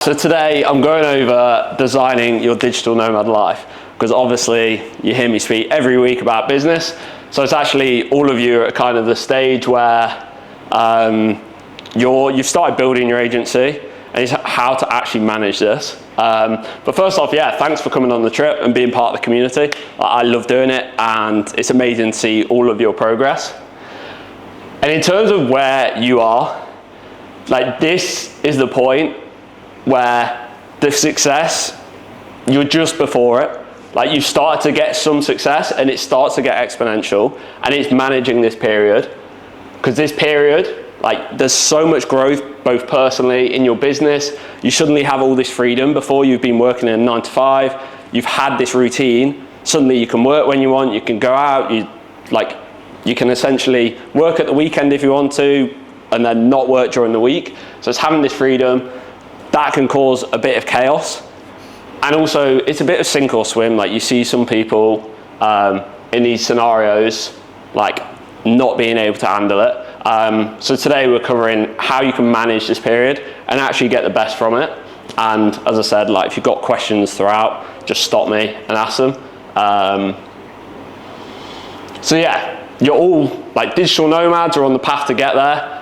So today I'm going over designing your digital nomad life, because obviously you hear me speak every week about business. So it's actually all of you are at kind of the stage where you've started building your agency and it's how to actually manage this. But first off, yeah, thanks for coming on the trip and being part of the community. I love doing it and it's amazing to see all of your progress. And in terms of where you are, like this is the point where the success, you're just before it. Like you started to get some success and it starts to get exponential, and it's managing this period. Because this period, like there's so much growth, both personally in your business. You suddenly have all this freedom. Before you've been working in a 9 to 5, you've had this routine. Suddenly you can work when you want, you can go out, you can essentially work at the weekend if you want to, and then not work during the week. So it's having this freedom. That can cause a bit of chaos. And also it's a bit of sink or swim. Like you see some people in these scenarios, like not being able to handle it. So today we're covering how you can manage this period and actually get the best from it. And as I said, like if you've got questions throughout, just stop me and ask them. So yeah, you're all like digital nomads or on the path to get there.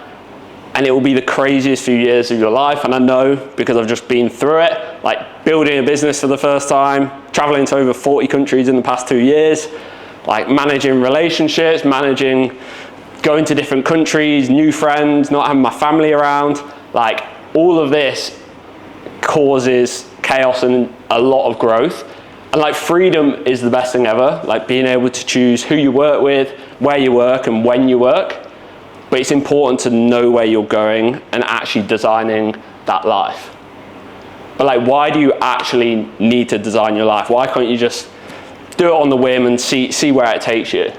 And it will be the craziest few years of your life. And I know because I've just been through it, like building a business for the first time, traveling to over 40 countries in the past 2 years, like managing relationships, going to different countries, new friends, not having my family around. Like all of this causes chaos and a lot of growth. And like freedom is the best thing ever. Like being able to choose who you work with, where you work and when you work. But it's important to know where you're going and actually designing that life. But like, why do you actually need to design your life? Why can't you just do it on the whim and see where it takes you?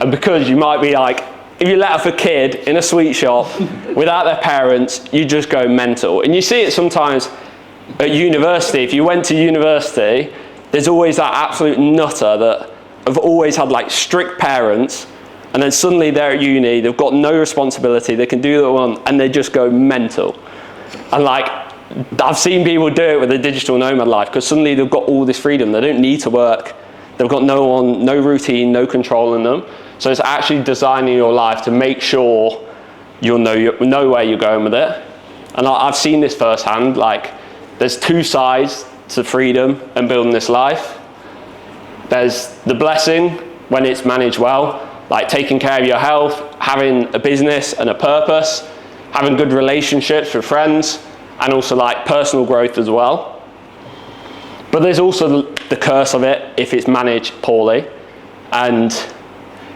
And because you might be like, if you let off a kid in a sweet shop without their parents, you just go mental. And you see it sometimes at university. If you went to university, there's always that absolute nutter that have always had like strict parents. And then suddenly they're at uni, they've got no responsibility, they can do what they want, and they just go mental. And like, I've seen people do it with a digital nomad life, because suddenly they've got all this freedom, they don't need to work, they've got no routine, no control in them. So it's actually designing your life to make sure you'll know where you're going with it. And I've seen this firsthand, like, there's two sides to freedom and building this life. There's the blessing when it's managed well, like taking care of your health, having a business and a purpose, having good relationships with friends, and also like personal growth as well. But there's also the curse of it if it's managed poorly. And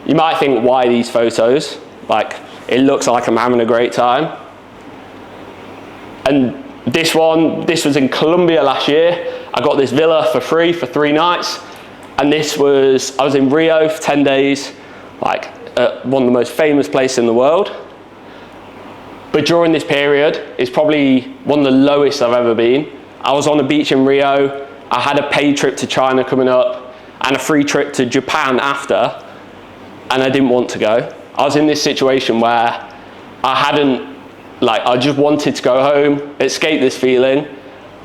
you might think, why these photos? Like, it looks like I'm having a great time. And this was in Colombia last year. I got this villa for free for 3 nights. And I was in Rio for 10 days. Like one of the most famous places in the world. But during this period, it's probably one of the lowest I've ever been. I was on a beach in Rio, I had a paid trip to China coming up, and a free trip to Japan after, and I didn't want to go. I was in this situation where I just wanted to go home, escape this feeling,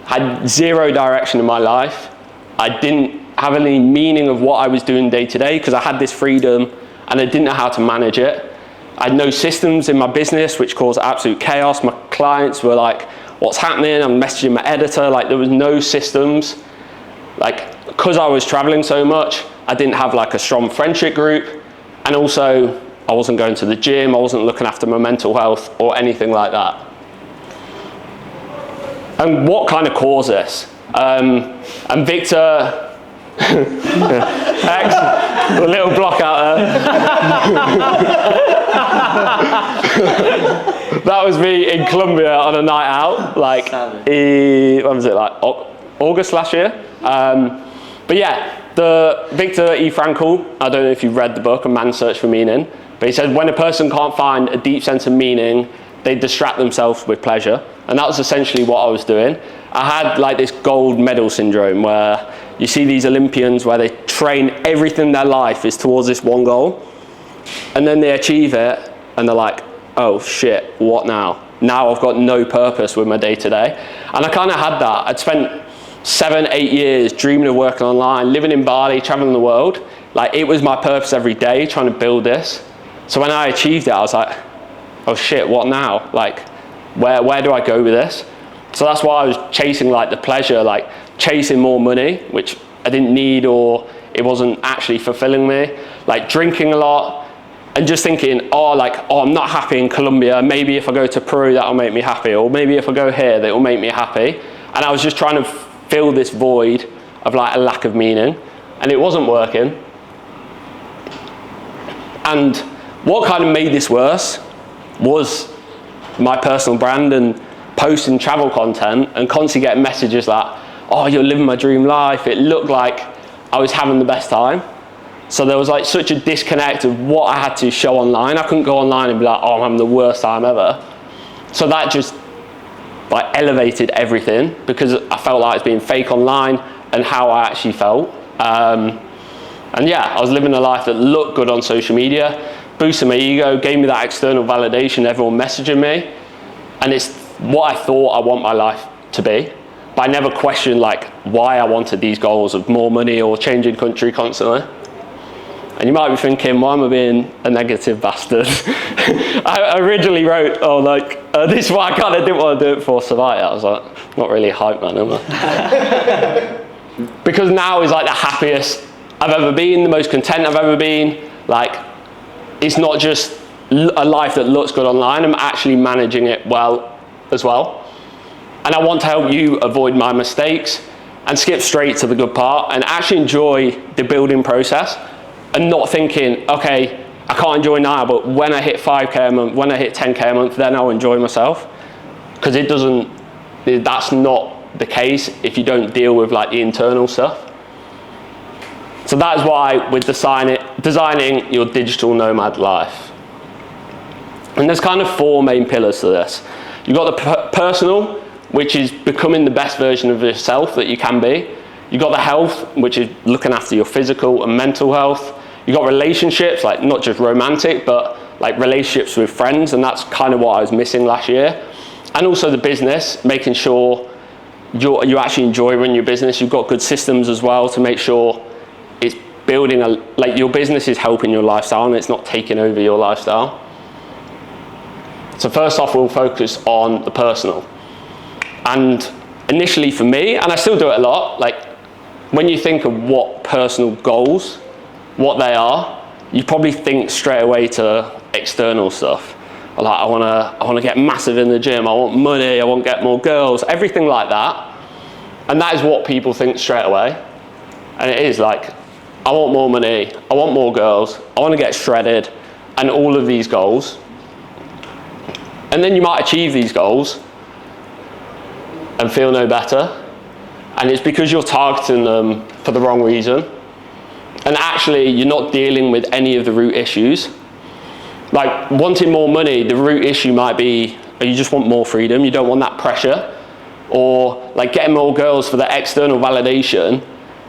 had zero direction in my life. I didn't have any meaning of what I was doing day to day, because I had this freedom, and I didn't know how to manage it. I had no systems in my business, which caused absolute chaos. My clients were like, what's happening? I'm messaging my editor. Like, there was no systems. Like, because I was traveling so much, I didn't have like a strong friendship group. And also, I wasn't going to the gym. I wasn't looking after my mental health or anything like that. And what kind of caused this? And Victor, a little block out there. That was me in Colombia on a night out, like when was it, like August last year? But yeah, the Viktor E. Frankl, I don't know if you've read the book, A Man's Search for Meaning, but he said when a person can't find a deep sense of meaning, they distract themselves with pleasure. And that was essentially what I was doing. I had like this gold medal syndrome where you see these Olympians where they train everything their life is towards this one goal, and then they achieve it and they're like, oh shit, what now? now I've got no purpose with my day-to-day. And I kind of had that. I'd spent 7-8 years dreaming of working online, living in Bali, traveling the world. Like, it was my purpose every day, trying to build this. So when I achieved it, I was like, oh shit, what now? Like, where do I go with this? So that's why I was chasing like the pleasure, like chasing more money, which I didn't need, or it wasn't actually fulfilling me. Like drinking a lot and just thinking, oh, I'm not happy in Colombia. Maybe if I go to Peru, that'll make me happy. Or maybe if I go here, that'll make me happy. And I was just trying to fill this void of like a lack of meaning, and it wasn't working. And what kind of made this worse was my personal brand and posting travel content and constantly getting messages like, oh, you're living my dream life. It looked like I was having the best time. So there was like such a disconnect of what I had to show online. I couldn't go online and be like, oh, I'm having the worst time ever. So that just like elevated everything, because I felt like I was being fake online and how I actually felt. And yeah, I was living a life that looked good on social media, boosted my ego, gave me that external validation, everyone messaging me. And it's what I thought I want my life to be. But I never questioned like why I wanted these goals of more money or changing country constantly. And you might be thinking, why am I being a negative bastard? I originally wrote, this is why I kind of didn't want to do it for Savaya. I was like, not really a hype man, am I? Because now is like the happiest I've ever been, the most content I've ever been. Like, it's not just a life that looks good online, I'm actually managing it well as well. And I want to help you avoid my mistakes and skip straight to the good part and actually enjoy the building process, and not thinking, okay, I can't enjoy now, but when I hit 5K a month, when I hit 10K a month, then I'll enjoy myself. Because that's not the case if you don't deal with like the internal stuff. So that is why we're designing your digital nomad life. And there's kind of 4 main pillars to this. You've got the personal, which is becoming the best version of yourself that you can be. You've got the health, which is looking after your physical and mental health. You've got relationships, like not just romantic, but like relationships with friends, and that's kind of what I was missing last year. And also the business, making sure you actually enjoy running your business. You've got good systems as well to make sure it's building like your business is helping your lifestyle and it's not taking over your lifestyle. So first off, we'll focus on the personal. And initially for me, and I still do it a lot, like when you think of what personal goals, what they are, you probably think straight away to external stuff. Like I want to get massive in the gym, I want money, I want to get more girls, everything like that. And that is what people think straight away. And it is like, I want more money, I want more girls, I want to get shredded, and all of these goals. And then you might achieve these goals and feel no better. And it's because you're targeting them for the wrong reason. And actually, you're not dealing with any of the root issues. Like wanting more money, the root issue might be, you just want more freedom, you don't want that pressure. Or like getting more girls for the external validation,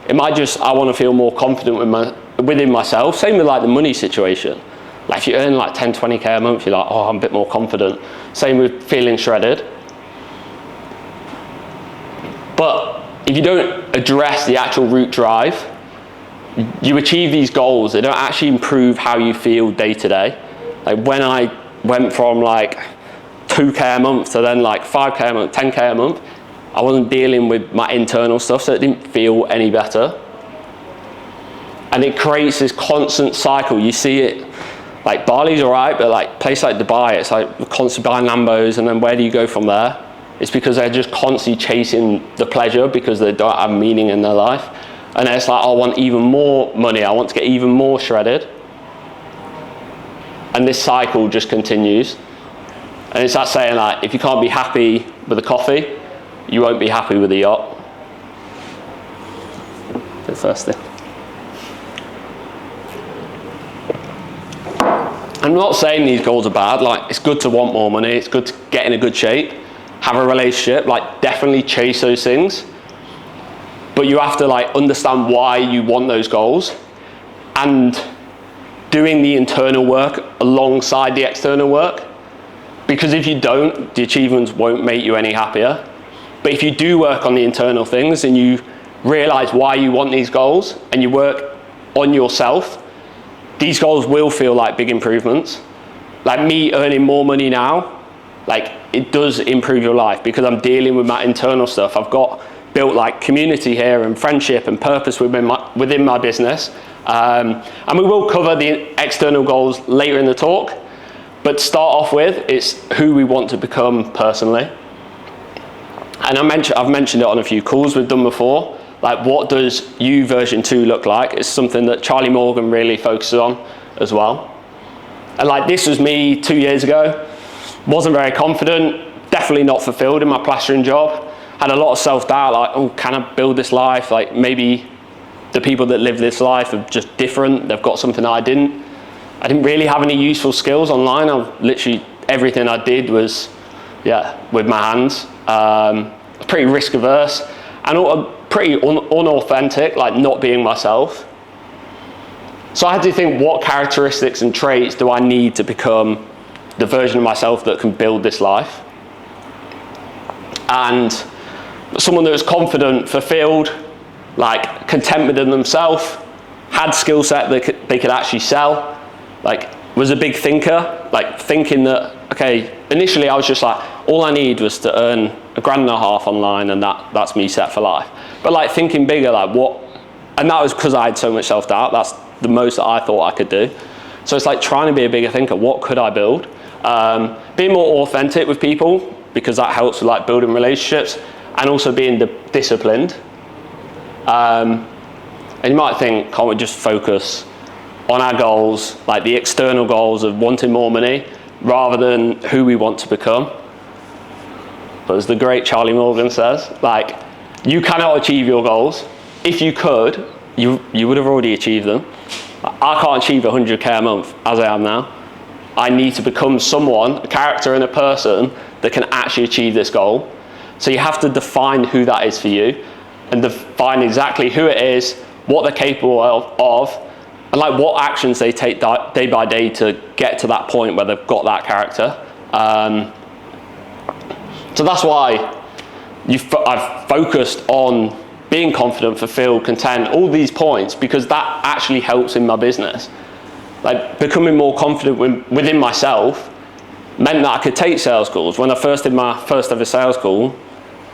it might just, I want to feel more confident within myself. Same with like the money situation. Like if you earn like 10, 20K a month, you're like, oh, I'm a bit more confident. Same with feeling shredded. But if you don't address the actual root drive, you achieve these goals, they don't actually improve how you feel day to day. Like when I went from like 2K a month to then like 5K a month, 10K a month, I wasn't dealing with my internal stuff, so it didn't feel any better. And it creates this constant cycle. You see it, like Bali's all right, but like place like Dubai, it's like constantly buying Lambos, and then where do you go from there? It's because they're just constantly chasing the pleasure because they don't have meaning in their life. And it's like, I want even more money, I want to get even more shredded. And this cycle just continues. And it's that saying like, if you can't be happy with a coffee, you won't be happy with a yacht. The first thing. I'm not saying these goals are bad, like it's good to want more money, it's good to get in a good shape, have a relationship, like definitely chase those things. But you have to like understand why you want those goals, and doing the internal work alongside the external work. because if you don't, the achievements won't make you any happier. But if you do work on the internal things and you realize why you want these goals and you work on yourself, these goals will feel like big improvements. Like me earning more money now, like it does improve your life because I'm dealing with my internal stuff. I've got built like community here and friendship and purpose within my business. And we will cover the external goals later in the talk. But to start off with, it's who we want to become personally. And I've mentioned it on a few calls we've done before. Like, what does you version 2 look like? It's something that Charlie Morgan really focuses on as well. And like, this was me 2 years ago. Wasn't very confident, definitely not fulfilled in my plastering job. Had a lot of self-doubt, like, oh, can I build this life? Like, maybe the people that live this life are just different. They've got something I didn't really have any useful skills online. Literally everything I did was, with my hands. Pretty risk averse and pretty unauthentic, like not being myself. So I had to think, what characteristics and traits do I need to become the version of myself that can build this life? And someone that was confident, fulfilled, like content within themselves, had skill set that they could actually sell, like was a big thinker, like thinking that, okay, initially I was just like, all I need was to earn $1.5 grand online and that's me set for life. But like thinking bigger, like what, and that was because I had so much self-doubt. That's the most that I thought I could do. So it's like trying to be a bigger thinker. What could I build? Being more authentic with people, because that helps with like building relationships, and also being disciplined. And you might think, can't we just focus on our goals, like the external goals of wanting more money, rather than who we want to become? But as the great Charlie Morgan says, like, you cannot achieve your goals. If you could, you would have already achieved them. I can't achieve 100K a month as I am now. I need to become someone, a character and a person that can actually achieve this goal. So you have to define who that is for you and define exactly who it is, what they're capable of, and like what actions they take day by day to get to that point where they've got that character. So that's why I've focused on being confident, fulfilled, content, all these points, because that actually helps in my business. Like becoming more confident within myself meant that I could take sales calls. When I first did my first ever sales call,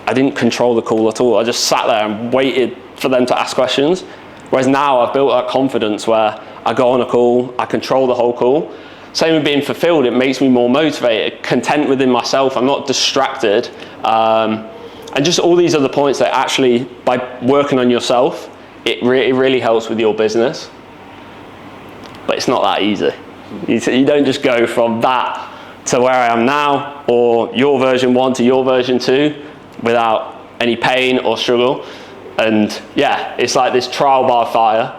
I didn't control the call at all. I just sat there and waited for them to ask questions. Whereas now I've built that confidence where I go on a call, I control the whole call. Same with being fulfilled, it makes me more motivated, content within myself, I'm not distracted. And just all these other points that actually, by working on yourself, it really helps with your business. But it's not that easy. You don't just go from that to where I am now, or your version 1 to your version 2, without any pain or struggle. And yeah, it's like this trial by fire.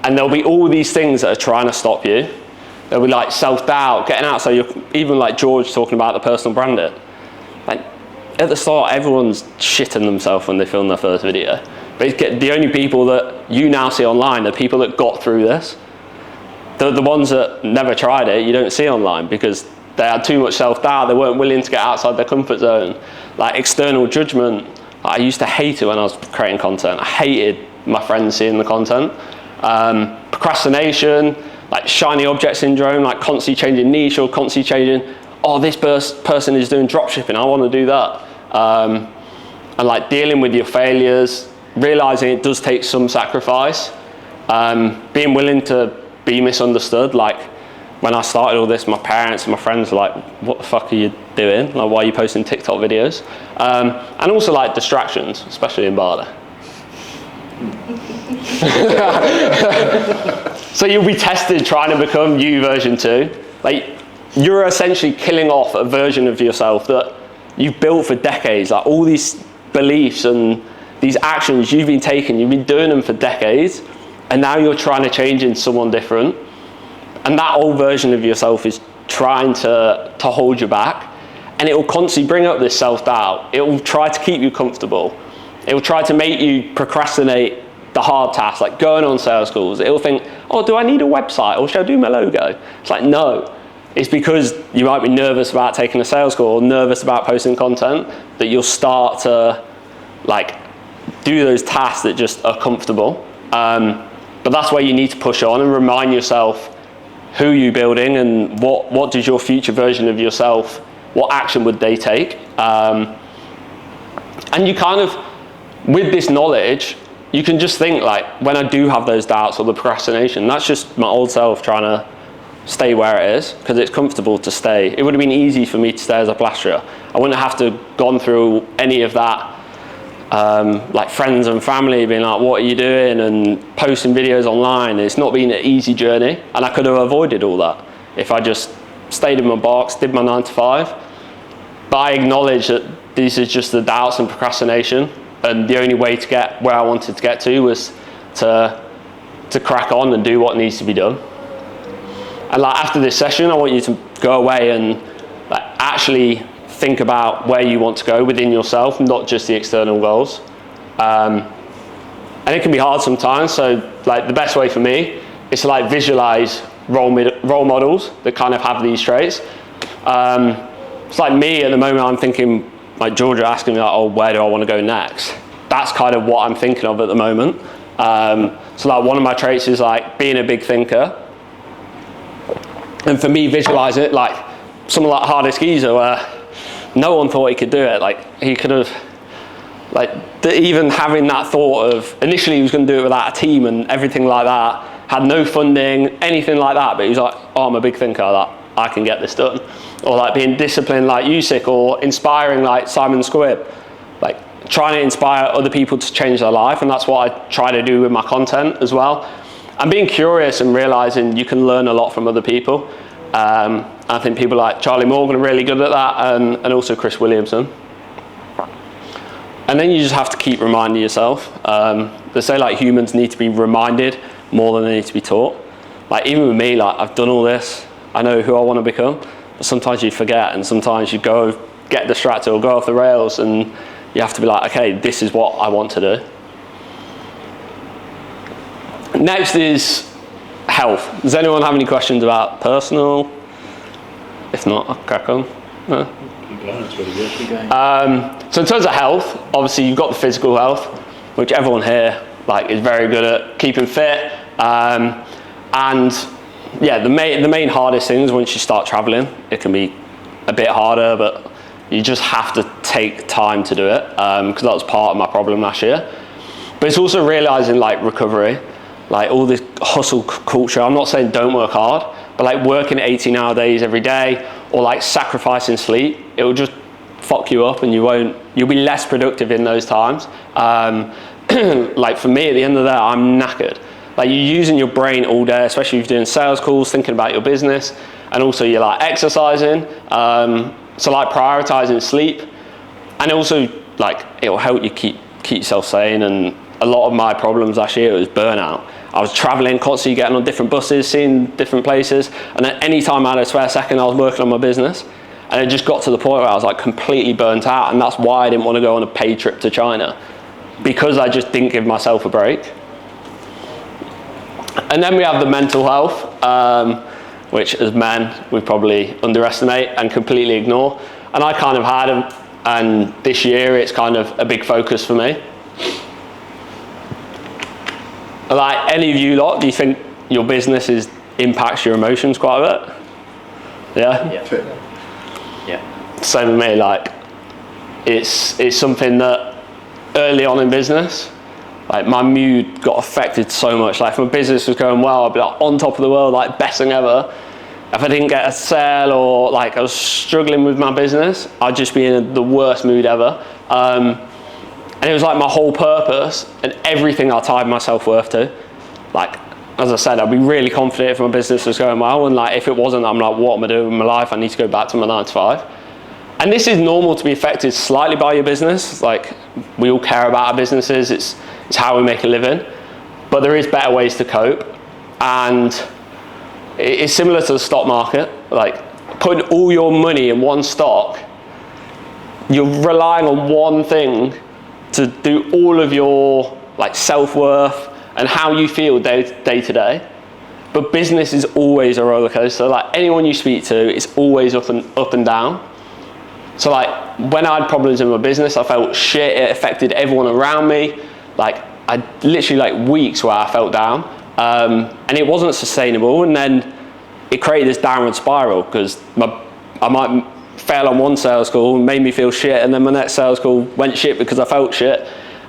And there'll be all these things that are trying to stop you. There'll be like self-doubt, getting out. So you're even like George talking about the personal branding. Like at the start, everyone's shitting themselves when they film their first video. But the only people that you now see online are people that got through this. The ones that never tried it, you don't see online because they had too much self-doubt. They weren't willing to get outside their comfort zone. Like external judgment. I used to hate it when I was creating content. I hated my friends seeing the content. Procrastination, like shiny object syndrome, like constantly changing niche or constantly changing, oh, this person is doing dropshipping, I want to do that. And like dealing with your failures, realizing it does take some sacrifice, being willing to be misunderstood. Like when I started all this, my parents and my friends were like, what the fuck are you doing? Like, why are you posting TikTok videos? And also like distractions, especially in Bali. So you'll be tested trying to become you version 2. Like you're essentially killing off a version of yourself that you've built for decades. Like all these beliefs and these actions you've been taking, you've been doing them for decades, and now you're trying to change into someone different. And that old version of yourself is trying to hold you back, and it will constantly bring up this self-doubt. It will try to keep you comfortable. It will try to make you procrastinate the hard tasks, like going on sales calls. It will think, oh, do I need a website, or should I do my logo? It's like, no. it's because you might be nervous about taking a sales call or nervous about posting content that you'll start to like do those tasks that just are comfortable. But that's where you need to push on and remind yourself who you're building and what does your future version of yourself, what action would they take? And you kind of, with this knowledge, you can just think like, when I do have those doubts or the procrastination, that's just my old self trying to stay where it is because it's comfortable to stay. It would have been easy for me to stay as a plasterer. I wouldn't have to gone through any of that, like friends and family being like, what are you doing? And posting videos online. It's not been an easy journey, and I could have avoided all that if I just stayed in my box, did my 9 to 5. But I acknowledge that these are just the doubts and procrastination, and the only way to get where I wanted to get to was to crack on and do what needs to be done. And like after this session, I want you to go away and like actually think about where you want to go within yourself, not just the external goals. And it can be hard sometimes. So like the best way for me is to like visualize role models that kind of have these traits. It's like me at the moment, I'm thinking like Georgia asking me like, oh, where do I want to go next? That's kind of what I'm thinking of at the moment. So like one of my traits is like being a big thinker. And for me, visualize it like someone like Hardest Geezer where no one thought he could do it. Like he could have, like even having that thought of, initially he was going to do it without a team and everything like that, had no funding, anything like that, but he was like, oh, I'm a big thinker, like I can get this done. Or like being disciplined like Usyk, or inspiring like Simon Squibb, like trying to inspire other people to change their life. And that's what I try to do with my content as well. And being curious and realizing you can learn a lot from other people. I think people like Charlie Morgan are really good at that, and also Chris Williamson. And then you just have to keep reminding yourself. They say like humans need to be reminded more than they need to be taught. Like even with me, like I've done all this, I know who I want to become, but sometimes you forget, and sometimes you go get distracted or go off the rails, and you have to be like, okay, this is what I want to do. Next is health. Does anyone have any questions about personal? If not, I'll crack on. No? Keep going, it's really good. Keep going. So in terms of health, obviously you've got the physical health, which everyone here like is very good at keeping fit. And yeah, the main hardest things once you start traveling, it can be a bit harder, but you just have to take time to do it, because that was part of my problem last year. But it's also realizing like recovery, like all this hustle culture. I'm not saying don't work hard, but like working 18-hour days every day, or like sacrificing sleep, it will just fuck you up, and you'll be less productive in those times. Like for me, at the end of the day, I'm knackered. Like you're using your brain all day, especially if you're doing sales calls, thinking about your business, and also you're like exercising. So like prioritizing sleep, and also like it'll help you keep yourself sane. And a lot of my problems last year was burnout. I was traveling, constantly getting on different buses, seeing different places, and then any time I had a spare second, I was working on my business. And it just got to the point where I was like completely burnt out, and that's why I didn't want to go on a paid trip to China, because I just didn't give myself a break. And then we have the mental health, which as men we probably underestimate and completely ignore. And I kind of had, and this year it's kind of a big focus for me. Like any of you lot, do you think your business impacts your emotions quite a bit? Yeah? Yeah. Same with me, like it's something that early on in business, like my mood got affected so much. Like if my business was going well, I'd be like on top of the world, like best thing ever. If I didn't get a sale, or like I was struggling with my business, I'd just be in the worst mood ever. And it was like my whole purpose and everything I tied my self-worth to. Like, as I said, I'd be really confident if my business was going well, and like if it wasn't, I'm like, what am I doing with my life? I need to go back to my 9 to 5. And this is normal to be affected slightly by your business. Like we all care about our businesses. It's how we make a living. But there is better ways to cope. And it's similar to the stock market. Like putting all your money in one stock, you're relying on one thing to do all of your like self-worth and how you feel day to day. but business is always a roller coaster. Like anyone you speak to, it's always up and down. So like when I had problems in my business, I felt shit. It affected everyone around me. Like I literally like weeks where I felt down, and it wasn't sustainable. And then it created this downward spiral because I might fail on one sales call, made me feel shit, and then my next sales call went shit because I felt shit.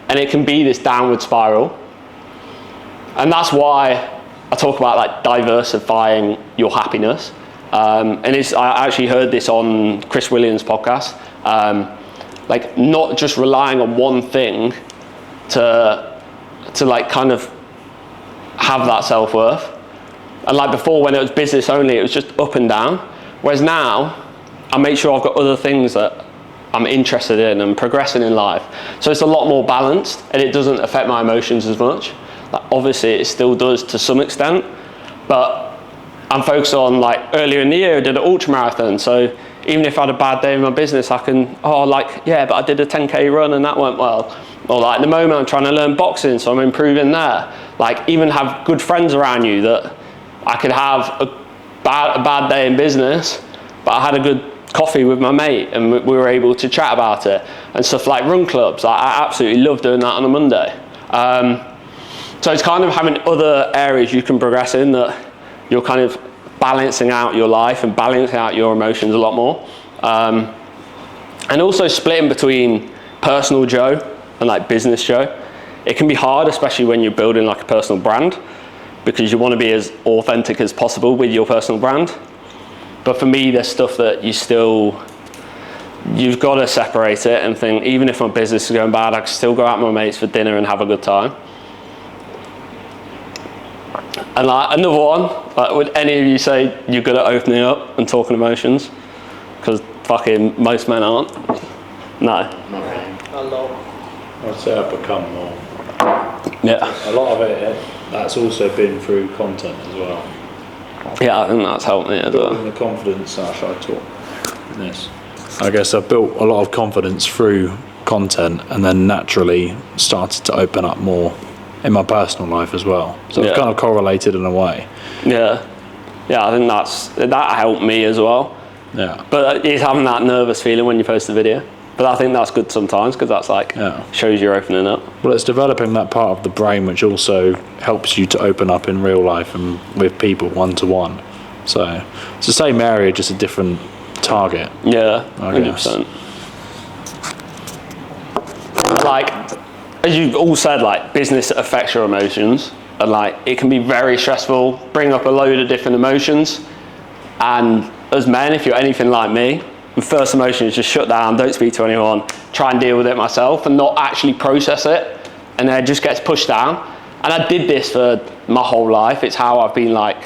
And it can be this downward spiral. And that's why I talk about like diversifying your happiness. And I actually heard this on Chris Williams' podcast. Like not just relying on one thing to like kind of have that self-worth. And like before, when it was business only, it was just up and down. Whereas now, I make sure I've got other things that I'm interested in and progressing in life. So it's a lot more balanced and it doesn't affect my emotions as much. Like obviously it still does to some extent, but I'm focused on like earlier in the year I did an ultra marathon. So even if I had a bad day in my business, I can, but I did a 10K run and that went well. Or like at the moment I'm trying to learn boxing, so I'm improving there. Like even have good friends around you that I could have a bad day in business, but I had a good coffee with my mate and we were able to chat about it and stuff like run clubs. I absolutely love doing that on a Monday. So it's kind of having other areas you can progress in that you're kind of balancing out your life and balancing out your emotions a lot more. And also splitting between personal Joe and like business Joe. It can be hard, especially when you're building like a personal brand, because you want to be as authentic as possible with your personal brand. But for me, there's stuff that you've got to separate it and think, even if my business is going bad, I can still go out with my mates for dinner and have a good time. And like another one, like would any of you say you're good at opening up and talking emotions? Because fucking most men aren't. No. Not really. Hello. I'd say I've become more. Yeah. A lot of it, that's also been through content as well. Yeah, I think that's helped me as well. Building the confidence that I try to talk in this. I guess I've built a lot of confidence through content and then naturally started to open up more in my personal life as well. So it's kind of correlated in a way. Yeah. Yeah, I think that helped me as well. Yeah. But it's having that nervous feeling when you post a video. But I think that's good sometimes because that's like shows you're opening up. Well, it's developing that part of the brain which also helps you to open up in real life and with people one-to-one. So it's the same area, just a different target. Yeah, 100%. Like, as you've all said, like business affects your emotions, and like it can be very stressful, bring up a load of different emotions. And as men, if you're anything like me, the first emotion is just shut down, don't speak to anyone, try and deal with it myself and not actually process it, and then it just gets pushed down. And I did this for my whole life. It's how I've been like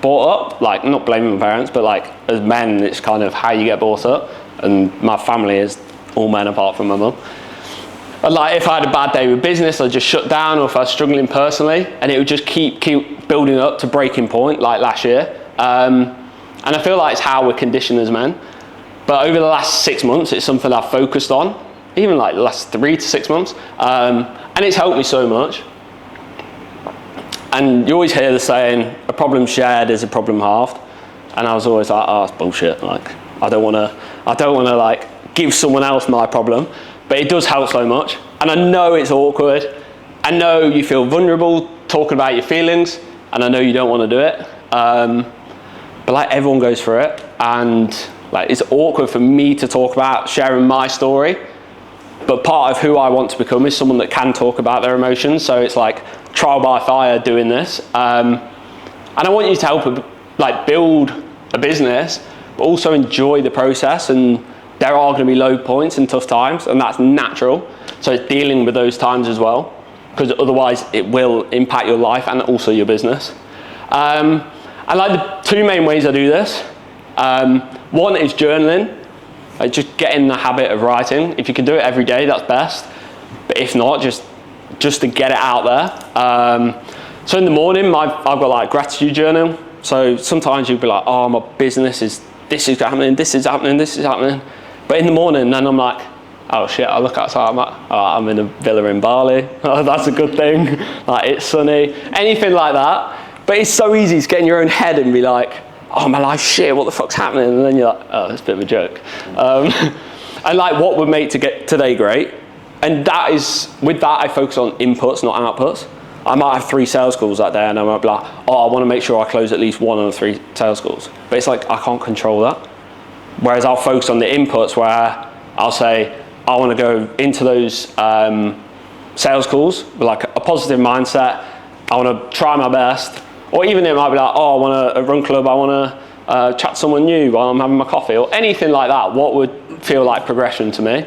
brought up, like not blaming my parents, but like as men, it's kind of how you get brought up. And my family is all men apart from my mum. And like if I had a bad day with business, I'd just shut down, or if I was struggling personally, and it would just keep building up to breaking point like last year. And I feel like it's how we're conditioned as men. But over the last 6 months, it's something I've focused on, even like the last 3 to 6 months. And it's helped me so much. And you always hear the saying, a problem shared is a problem halved. And I was always like, oh, it's bullshit. Like, I don't want to like give someone else my problem, but it does help so much. And I know it's awkward. I know you feel vulnerable talking about your feelings, and I know you don't want to do it. But like everyone goes through it, and like it's awkward for me to talk about sharing my story, but part of who I want to become is someone that can talk about their emotions. So it's like trial by fire doing this. And I want you to help like build a business, but also enjoy the process. And there are going to be low points and tough times, and that's natural. So it's dealing with those times as well, because otherwise it will impact your life and also your business. And like the two main ways I do this, one is journaling, like just get in the habit of writing. If you can do it every day, that's best. But if not, just to get it out there. So in the morning, I've got like gratitude journal. So sometimes you'll be like, oh, my business is, this is happening, this is happening, this is happening. But in the morning, then I'm like, oh shit, I look outside, I'm like, oh, I'm in a villa in Bali. Oh, that's a good thing. Like it's sunny, anything like that. But it's so easy to get in your own head and be like, oh, my life's shit, what the fuck's happening? And then you're like, oh, that's a bit of a joke. And like, what would make to get today great? And with that, I focus on inputs, not outputs. I might have 3 sales calls that day, and I might be like, oh, I want to make sure I close at least 1 of the 3 sales calls. But it's like, I can't control that. Whereas I'll focus on the inputs where I'll say, I want to go into those sales calls with like a positive mindset. I want to try my best. Or even it might be like, oh, I want a run club, I want to chat to someone new while I'm having my coffee, or anything like that. What would feel like progression to me?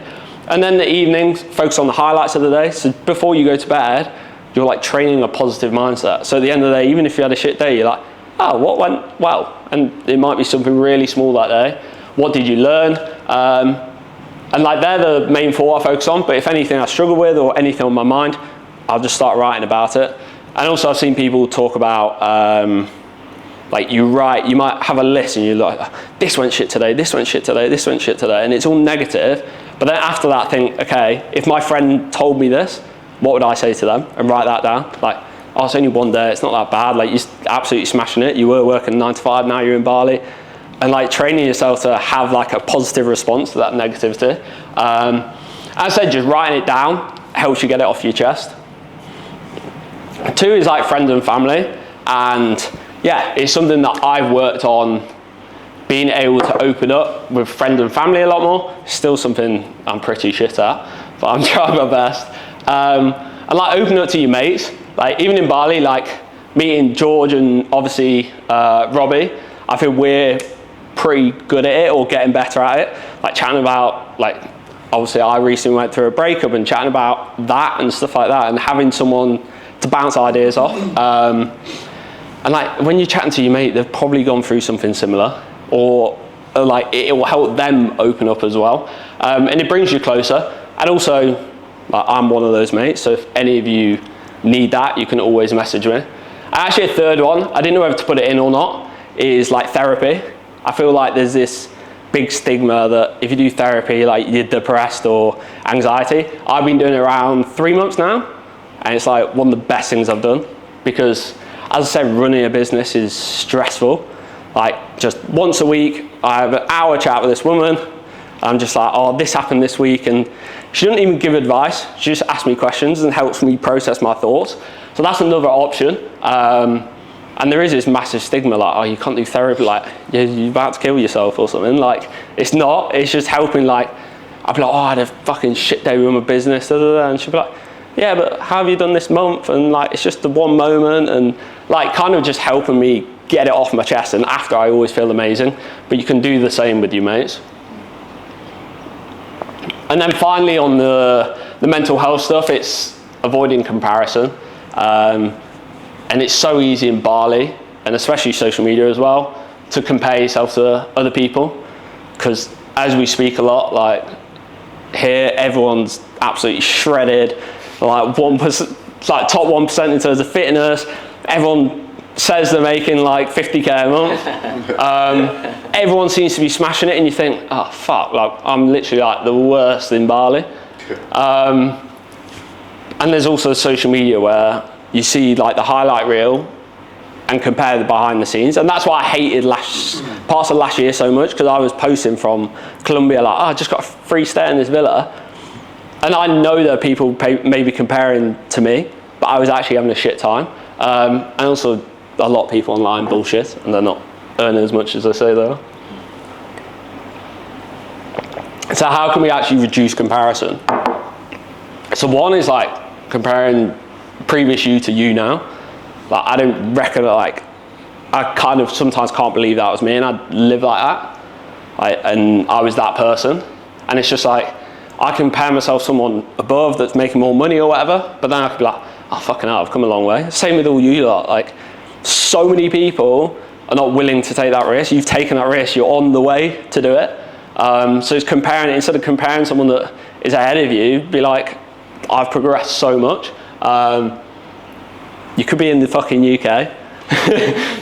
And then the evenings, focus on the highlights of the day. So before you go to bed, you're like training a positive mindset. So at the end of the day, even if you had a shit day, you're like, oh, what went well? And it might be something really small that day. What did you learn? And like, they're the main 4 I focus on, but if anything I struggle with or anything on my mind, I'll just start writing about it. And also I've seen people talk about, like you might have a list and you're like, this went shit today, this went shit today, this went shit today, and it's all negative. But then after that, think, okay, if my friend told me this, what would I say to them? And write that down. Like, oh, it's only one day, it's not that bad. Like, you're absolutely smashing it. You were working 9 to 5, now you're in Bali. And like training yourself to have like a positive response to that negativity. As I said, just writing it down helps you get it off your chest. 2 is like friends and family. And yeah, it's something that I've worked on, being able to open up with friends and family a lot more. Still something I'm pretty shit at, but I'm trying my best. And like open up to your mates. Like even in Bali, like meeting George and obviously Robbie, I feel we're pretty good at it or getting better at it. Like chatting about, like obviously I recently went through a breakup and chatting about that and stuff like that, and having someone to bounce ideas off. And like when you're chatting to your mate, they've probably gone through something similar, or like it will help them open up as well. And it brings you closer. And also, like, I'm one of those mates, so if any of you need that, you can always message me. Actually, a 3rd one, I didn't know whether to put it in or not, is like therapy. I feel like there's this big stigma that if you do therapy, like you're depressed or anxiety. I've been doing it around 3 months now, and it's like one of the best things I've done, because as I said, running a business is stressful. Like just once a week, I have an hour chat with this woman. I'm just like, oh, this happened this week, and she doesn't even give advice. She just asks me questions and helps me process my thoughts. So that's another option. And there is this massive stigma, like, oh, you can't do therapy, like, you're about to kill yourself or something. Like, it's not, it's just helping, like, I'd be like, oh, I had a fucking shit day with my business, da, da, da. And she'd be like, yeah, but how have you done this month? And like, it's just the one moment, and like, kind of just helping me get it off my chest. And after, I always feel amazing. But you can do the same with your mates. And then finally, on the mental health stuff, it's avoiding comparison. And it's so easy in Bali, and especially social media as well, to compare yourself to other people. Because as we speak a lot, like here, everyone's absolutely shredded. Like 1%, like top 1% in terms of fitness. Everyone says they're making like 50k a month. Everyone seems to be smashing it, and you think, oh fuck, like I'm literally like the worst in Bali. And there's also social media where you see like the highlight reel and compare the behind the scenes. And that's why I hated parts of last year so much, because I was posting from Colombia like, oh, I just got a free stay in this villa. And I know that people maybe comparing to me, but I was actually having a shit time. And also a lot of people online bullshit, and they're not earning as much as they say they are. So how can we actually reduce comparison? So one is like comparing previous you to you now. Like I don't reckon, like I kind of sometimes can't believe that was me, and I live like that. And I was that person. And it's just like, I compare myself to someone above that's making more money or whatever, but then I could be like, oh fucking hell, I've come a long way. Same with all you lot. Like so many people are not willing to take that risk. You've taken that risk, you're on the way to do it. So it's comparing it, instead of comparing someone that is ahead of you, be like, I've progressed so much. You could be in the fucking UK.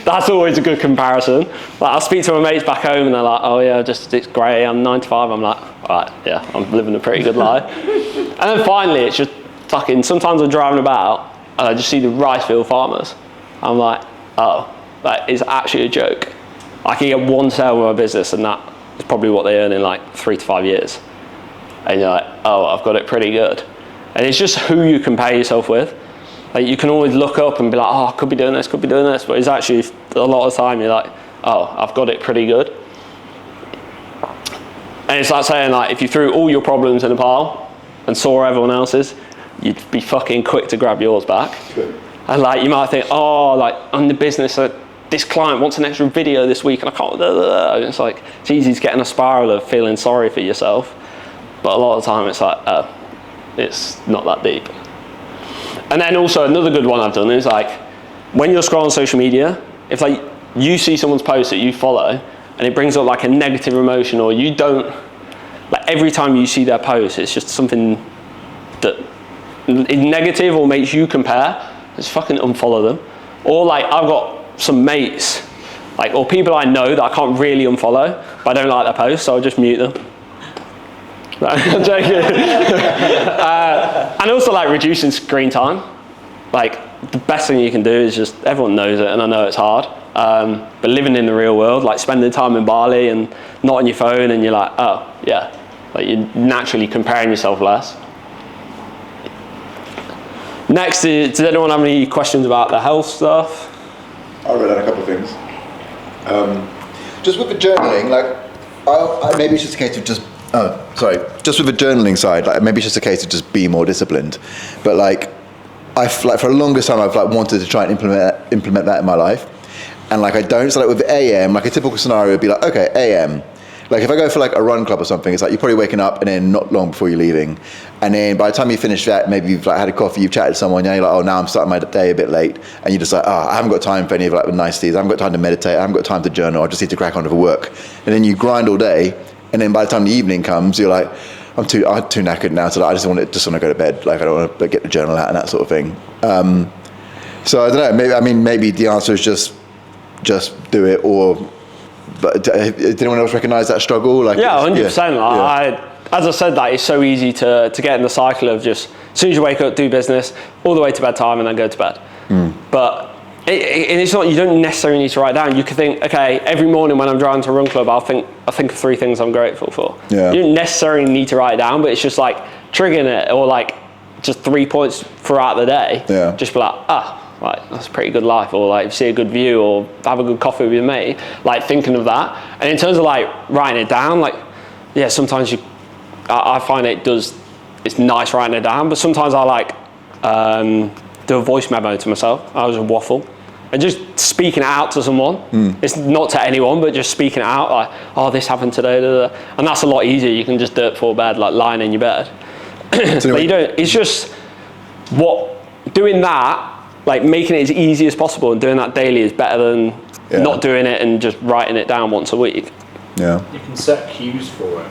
That's always a good comparison. Like I'll speak to my mates back home and they're like, oh yeah, it's great, I'm 9 to 5. I'm like, all right, yeah, I'm living a pretty good life. And then finally, it's just fucking, sometimes I'm driving about and I just see the rice field farmers. I'm like, oh, that is actually a joke. I can get one sale with my business, and that is probably what they earn in like 3 to 5 years. And you're like, oh, I've got it pretty good. And it's just who you compare yourself with. Like, you can always look up and be like, oh, I could be doing this, but it's actually a lot of the time you're like, oh, I've got it pretty good. And it's like saying, like, if you threw all your problems in a pile and saw everyone else's, you'd be fucking quick to grab yours back. Good. And like, you might think, oh, like, I'm the business, this client wants an extra video this week and I can't, and it's like, it's easy to get in a spiral of feeling sorry for yourself. But a lot of the time it's like, oh, it's not that deep. And then also another good one I've done is like, when you're scrolling social media, if like you see someone's post that you follow and it brings up like a negative emotion, or you don't, like every time you see their post, it's just something that is negative or makes you compare, just fucking unfollow them. Or like, I've got some mates, like, or people I know that I can't really unfollow, but I don't like their posts, so I'll just mute them. I'm joking. And also like reducing screen time. Like, the best thing you can do is just, everyone knows it, and I know it's hard, but living in the real world, like spending time in Bali and not on your phone, and you're like, oh yeah, like you're naturally comparing yourself less. Next, does anyone have any questions about the health stuff? I'll read out a couple of things. Just with the journaling, like, maybe it's just a case of just, just with the journaling side, like maybe it's just a case of just be more disciplined. But like, like for the longest time, I've like wanted to try and implement that in my life, and like I don't. So like with AM, like a typical scenario would be like, okay, AM. Like if I go for like a run club or something, it's like you're probably waking up and then not long before you're leaving, and then by the time you finish that, maybe you've like had a coffee, you've chatted to someone, and you're like, oh, now I'm starting my day a bit late, and you're just like, oh, I haven't got time for any of like the niceties. I haven't got time to meditate. I haven't got time to journal. I just need to crack on with the work, and then you grind all day, and then by the time the evening comes, you're like, I'm too knackered now, so I just want to go to bed. Like I don't want to get the journal out and that sort of thing. So I don't know. Maybe the answer is just do it. Or, but did anyone else recognise that struggle? Like, yeah, 100%. As I said, that it's so easy to get in the cycle of just as soon as you wake up, do business all the way to bedtime, and then go to bed. But it's not. You don't necessarily need to write down. You could think, okay, every morning when I'm driving to a run club, I think of 3 things I'm grateful for. Yeah. You don't necessarily need to write it down, but it's just like triggering it, or like just 3 points throughout the day. Yeah. Just be like, right, that's a pretty good life, or like see a good view, or have a good coffee with your mate. Like thinking of that. And in terms of like writing it down, like yeah, sometimes I find it's nice writing it down, but sometimes I like do a voice memo to myself. I was a waffle. And just speaking it out to someone. It's not to anyone, but just speaking it out, like, oh, this happened today, and that's a lot easier. You can just do it before bed, like lying in your bed. But you don't. It's just doing that, like making it as easy as possible, and doing that daily is better than not doing it and just writing it down once a week. Yeah. You can set cues for it.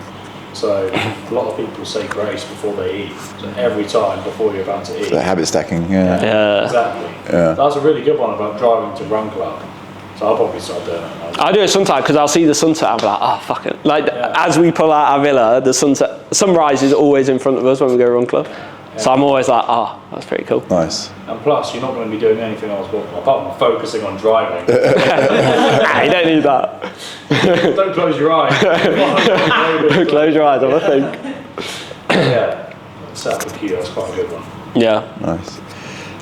So a lot of people say grace before they eat. So every time before you're about to eat. So habit stacking, yeah. Exactly. Yeah. That's a really good one about driving to run club. So I'll probably start doing it. I do it sometimes because I'll see the sunset. I'm like, oh fuck it. Like as we pull out our villa, the sunrise is always in front of us when we go run club. Yeah. So I'm always like, that's pretty cool. Nice. And plus, you're not going to be doing anything else apart from focusing on driving. Nah, you don't need that. Don't close your eyes. Close your eyes, I think. Yeah, set up a cue. That's quite a good one. Yeah. Nice.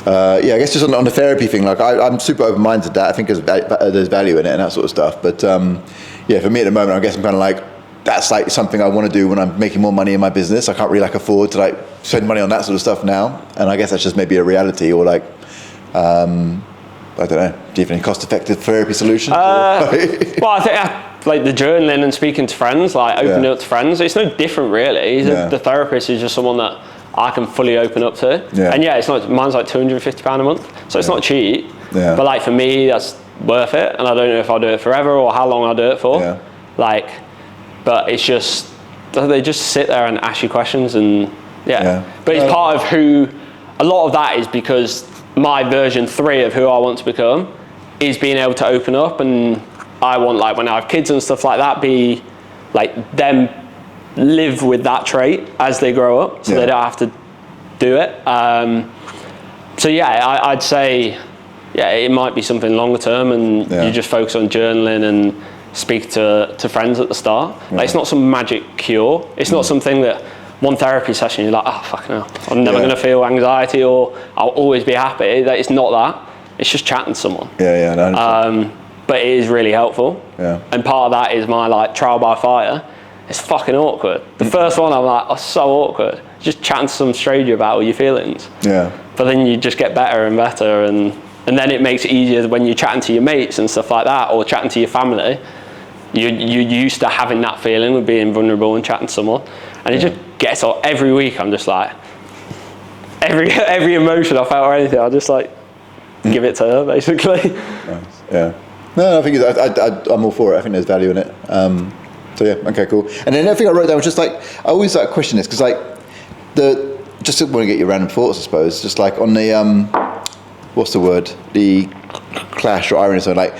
I guess just on the therapy thing, like I'm super open-minded to that. I think there's value in it and that sort of stuff. But for me at the moment, I guess I'm kind of like, that's like something I want to do when I'm making more money in my business. I can't really like afford to like spend money on that sort of stuff now. And I guess that's just maybe a reality, or like, I don't know, do you have any cost-effective therapy solutions? Well, I think like the journaling and speaking to friends, like opening up to friends, it's no different really. The therapist is just someone that I can fully open up to. Yeah. And it's not, mine's like £250 a month. So it's not cheap. Yeah. But like for me, that's worth it. And I don't know if I'll do it forever or how long I'll do it for. Yeah. Like, but it's just, they just sit there and ask you questions and But it's part of a lot of that is because my version 3 of who I want to become is being able to open up, and I want, like when I have kids and stuff like that, be like them live with that trait as they grow up, so they don't have to do it. I'd say yeah, it might be something longer term, and you just focus on journaling and speak to friends at the start. Like, it's not some magic cure. It's not something that one therapy session you're like, oh fucking hell, I'm never going to feel anxiety, or I'll always be happy. That it's not that. It's just chatting to someone. But it is really helpful. And part of that is my like trial by fire. It's fucking awkward. The first one I'm like, oh, so awkward. Just chatting to some stranger about all your feelings. But then you just get better and better, and then it makes it easier when you're chatting to your mates and stuff like that, or chatting to your family. You're used to having that feeling of being vulnerable and chatting to someone, and it just gets on. Every week I'm just like, every emotion I felt or anything, I'll just like give it to her, basically. Nice. No, I think I'm all for it. I think there's value in it. So yeah, okay, cool. And then another thing I wrote down was just like, I always like question this, because like just want to get your random thoughts, I suppose. Just like on the what's the word? The clash or irony. So like,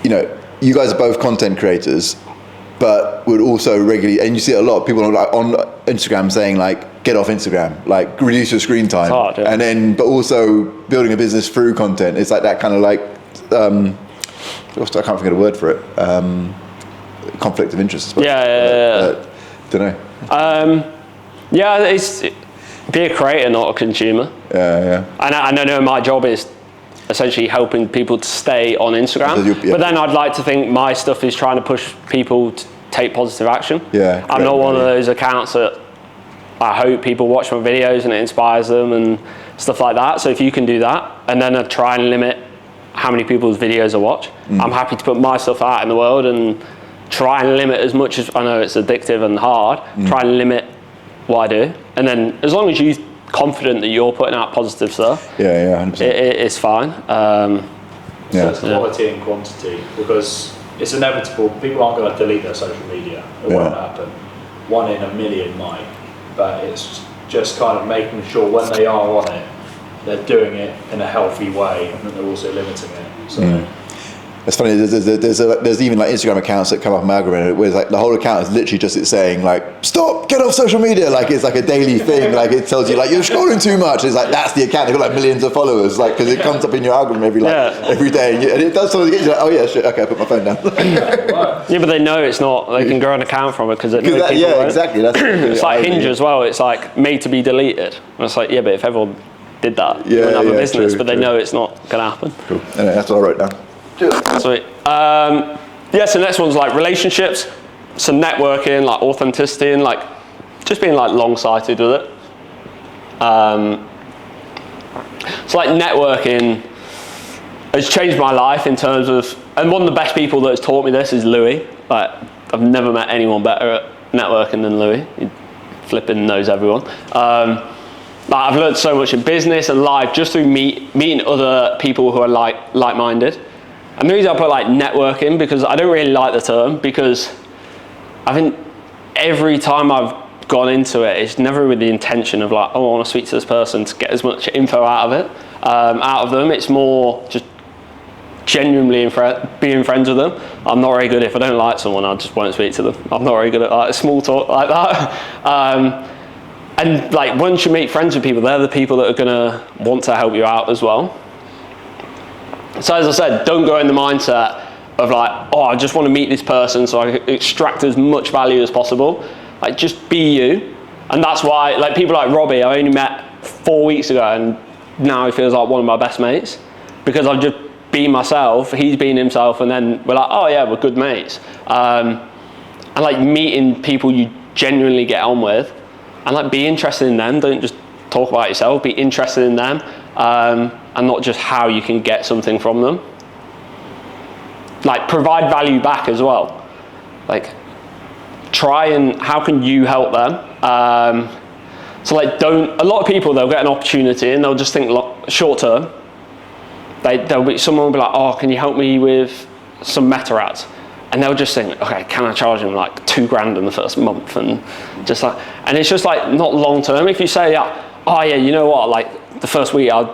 you know, you guys are both content creators, but would also regularly, and you see a lot of people on Instagram saying like, get off Instagram, like reduce your screen time. It's hard, and then, but also building a business through content. It's like that kind of like, I can't think of a word for it. Conflict of interest, I suppose. Don't know. It's be a creator, not a consumer. And I know my job is essentially helping people to stay on Instagram, but then I'd like to think my stuff is trying to push people to take positive action. I'm not one of those accounts that I hope people watch my videos and it inspires them and stuff like that. So if you can do that, and then I try and limit how many people's videos I watch, I'm happy to put my stuff out in the world and try and limit as much as, I know it's addictive and hard, try and limit what I do. And then as long as you're confident that you're putting out positive stuff, 100%. It's fine. So it's quality and quantity, because it's inevitable. People aren't going to delete their social media. It won't happen. 1 in a million might, but it's just kind of making sure when they are on it, they're doing it in a healthy way, and that they're also limiting it. So. It's funny. There's even like Instagram accounts that come up my algorithm where it's like the whole account is literally just it saying like, stop, get off social media. Like it's like a daily thing. Like it tells you like you're scrolling too much. It's like that's the account. They've got like millions of followers. Like because it comes up in your algorithm every day, and it does something. You're like, oh yeah, shit. Okay, I put my phone down. But they know it's not. They can grow an account from it because it. Exactly. That's it's like Hinge as well. It's like made to be deleted. And it's like but if everyone did that, you wouldn't have a business. True, but they know it's not going to happen. Cool. Anyway, that's what I wrote down. Sweet. So next one's like relationships, some networking, like authenticity, and like just being like long-sighted with it. So like networking has changed my life in terms of, and one of the best people that has taught me this is Louis. Like I've never met anyone better at networking than Louis. He flipping knows everyone. Like I've learned so much in business and life just through meeting other people who are like-minded. And the reason I put like networking, because I don't really like the term, because I think every time I've gone into it, it's never with the intention of like, oh, I want to speak to this person to get as much info out of it, out of them. It's more just genuinely being friends with them. I'm not very good if I don't like someone, I just won't speak to them. I'm not very good at like small talk like that. And like once you make friends with people, they're the people that are gonna want to help you out as well. So as I said, don't go in the mindset of like, oh, I just want to meet this person so I can extract as much value as possible. Like just be you. And that's why like people like Robbie, I only met 4 weeks ago and now he feels like one of my best mates because I've just been myself, he's been himself, and then we're like, oh yeah, we're good mates. And like meeting people you genuinely get on with and like be interested in them. Don't just talk about yourself, be interested in them. And not just how you can get something from them. Like provide value back as well. Like try and how can you help them? So like a lot of people, they'll get an opportunity and they'll just think short term. Someone will be like, oh, can you help me with some meta ads? And they'll just think, okay, can I charge them like $2,000 in the first month? And it's just like not long term. If you say, oh yeah, you know what, like the first week I'll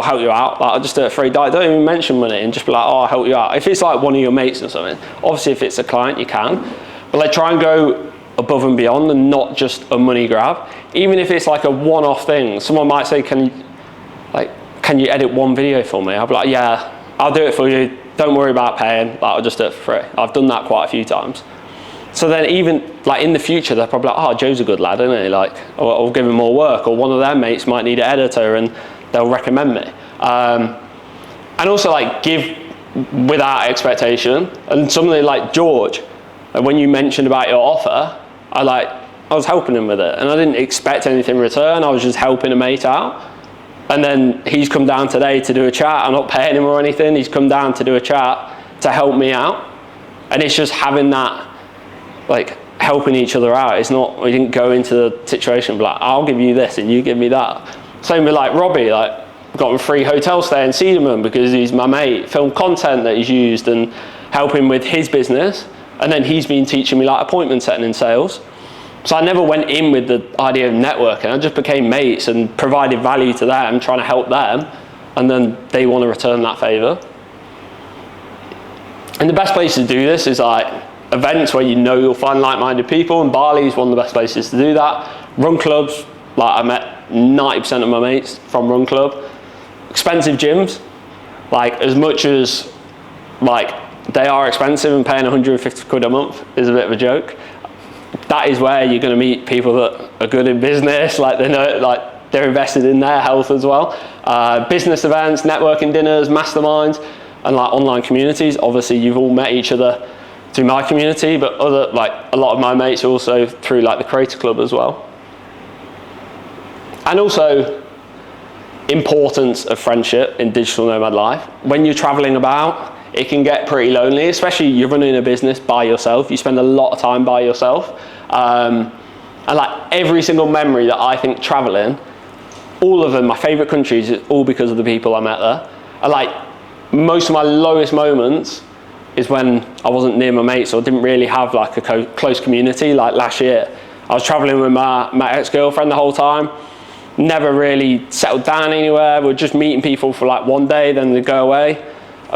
help you out. Like, I'll just do a free diet. Don't even mention money and just be like, oh, I'll help you out. If it's like one of your mates or something, obviously if it's a client, you can. But like try and go above and beyond and not just a money grab. Even if it's like a one-off thing, someone might say, can can you edit one video for me? I'll be like, yeah, I'll do it for you. Don't worry about paying. Like, I'll just do it for free. I've done that quite a few times. So then even like in the future, they're probably like, oh, Joe's a good lad, isn't he? Like, I'll give him more work, or one of their mates might need an editor and they'll recommend me. And also like give without expectation. And somebody like George, when you mentioned about your offer, I was helping him with it, and I didn't expect anything in return. I was just helping a mate out. And then he's come down today to do a chat. I'm not paying him or anything. He's come down to do a chat to help me out. And it's just having that, like, helping each other out. It's not, we didn't go into the situation like, I'll give you this and you give me that. Same with like Robbie, like, got him a free hotel stay in Cedarman because he's my mate, film content that he's used and helping with his business. And then he's been teaching me like appointment setting in sales. So I never went in with the idea of networking. I just became mates and provided value to them, trying to help them, and then they want to return that favour. And the best place to do this is like events where you know you'll find like-minded people, and Bali is one of the best places to do that. Run clubs, like I met 90% of my mates from Run Club. Expensive gyms, like as much as like they are expensive, and paying 150 quid a month is a bit of a joke. That is where you're going to meet people that are good in business, like they know, like they're invested in their health as well. Business events, networking dinners, masterminds, and like online communities. Obviously, you've all met each other through my community, but other like a lot of my mates are also through like the Creator Club as well. And also, importance of friendship in digital nomad life. When you're traveling about, it can get pretty lonely, especially you're running a business by yourself. You spend a lot of time by yourself. And like every single memory that I think traveling, all of them, my favorite countries, is all because of the people I met there. And like most of my lowest moments is when I wasn't near my mates or didn't really have like a close community. Like last year, I was traveling with my ex-girlfriend the whole time. Never really settled down anywhere. We were just meeting people for like one day, then they'd go away.